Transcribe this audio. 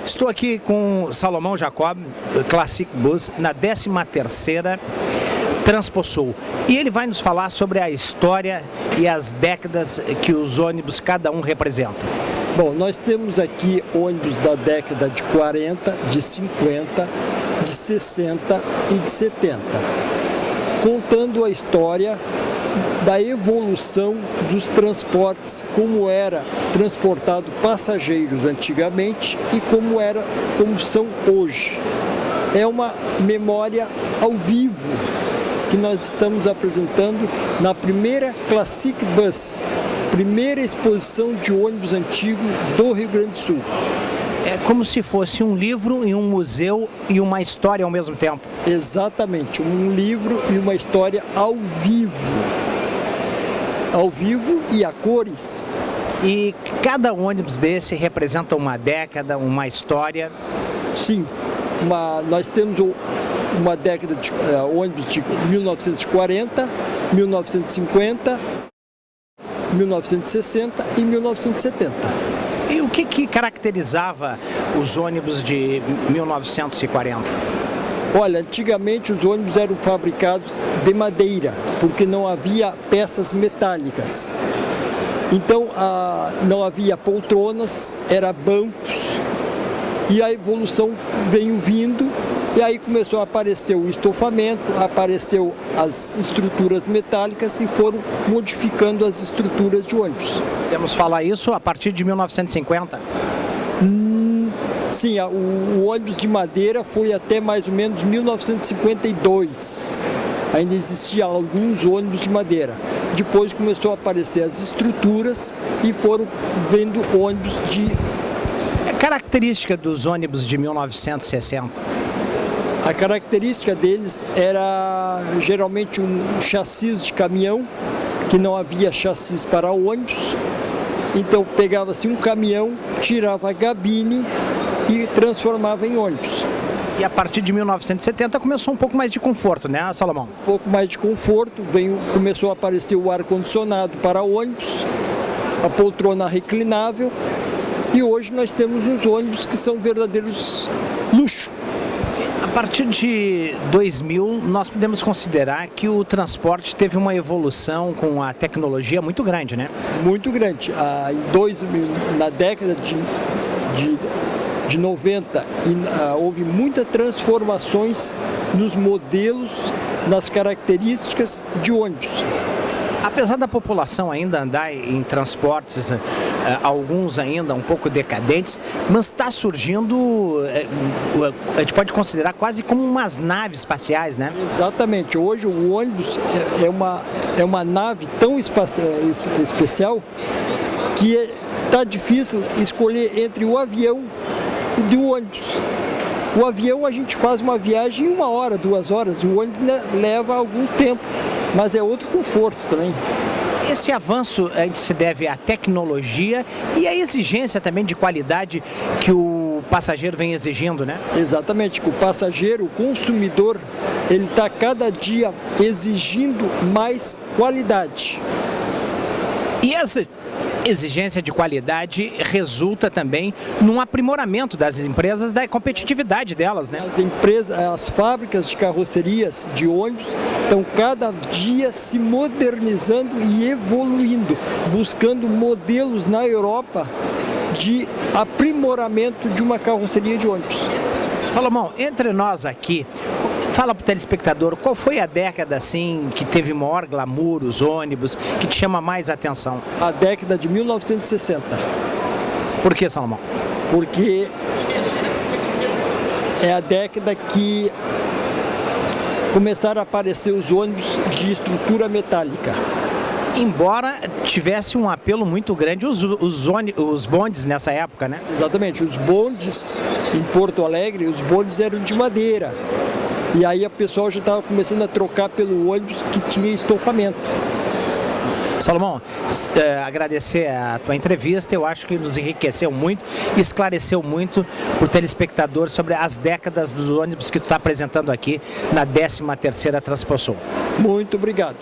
Estou aqui com Salomão Jacob, Classic Bus, na 13ª Transposul. E ele vai nos falar sobre a história e as décadas que os ônibus, cada um, representam. Bom, nós temos aqui ônibus da década de 40, de 50, de 60 e de 70, contando a história da evolução dos transportes, como era transportado passageiros antigamente e como são hoje. É uma memória ao vivo que nós estamos apresentando na primeira Classic Bus, primeira exposição de ônibus antigo do Rio Grande do Sul. É como se fosse um livro e um museu e uma história ao mesmo tempo. Exatamente, um livro e uma história ao vivo. Ao vivo e a cores. E cada ônibus desse representa uma década, uma história? Sim, nós temos uma década de ônibus de 1940, 1950, 1960 e 1970. E o que caracterizava os ônibus de 1940? Olha, antigamente os ônibus eram fabricados de madeira, porque não havia peças metálicas. Então não havia poltronas, era bancos, e a evolução veio vindo, e aí começou a aparecer o estofamento, apareceu as estruturas metálicas e foram modificando as estruturas de ônibus. Podemos falar isso a partir de 1950? Sim, o ônibus de madeira foi até mais ou menos 1952. Ainda existiam alguns ônibus de madeira. Depois começou a aparecer as estruturas e foram vendo ônibus de... A característica dos ônibus de 1960? A característica deles era geralmente um chassi de caminhão, que não havia chassi para ônibus. Então pegava-se um caminhão, tirava a cabine e transformava em ônibus. E a partir de 1970 começou um pouco mais de conforto, né, Salomão? Um pouco mais de conforto, começou a aparecer o ar-condicionado para ônibus, a poltrona reclinável, e hoje nós temos uns ônibus que são verdadeiros luxo. A partir de 2000, nós podemos considerar que o transporte teve uma evolução com a tecnologia muito grande, né? Muito grande. Em 2000, na década de 90, houve muitas transformações nos modelos, nas características de ônibus. Apesar da população ainda andar em transportes, alguns ainda um pouco decadentes, mas está surgindo, a gente pode considerar quase como umas naves espaciais, né? Exatamente. Hoje o ônibus é uma nave tão especial que está difícil escolher entre o avião e o ônibus. O avião a gente faz uma viagem em 1 hora, 2 horas, o ônibus leva algum tempo, mas é outro conforto também. Esse avanço se deve à tecnologia e à exigência também de qualidade que o passageiro vem exigindo, né? Exatamente, o passageiro, o consumidor, ele está cada dia exigindo mais qualidade. E essa exigência de qualidade resulta também num aprimoramento das empresas, da competitividade delas, né? As fábricas de carrocerias de ônibus estão cada dia se modernizando e evoluindo, buscando modelos na Europa de aprimoramento de uma carroceria de ônibus. Salomão, entre nós aqui, fala para o telespectador, qual foi a década assim que teve maior glamour, os ônibus, que te chama mais atenção? A década de 1960. Por que, Salomão? Porque é a década que começaram a aparecer os ônibus de estrutura metálica. Embora tivesse um apelo muito grande os bondes nessa época, né? Exatamente, os bondes em Porto Alegre, os bondes eram de madeira. E aí a pessoa já estava começando a trocar pelo ônibus que tinha estofamento. Salomão, agradecer a tua entrevista, eu acho que nos enriqueceu muito e esclareceu muito para o telespectador sobre as décadas dos ônibus que tu está apresentando aqui na 13ª Transposul. Muito obrigado.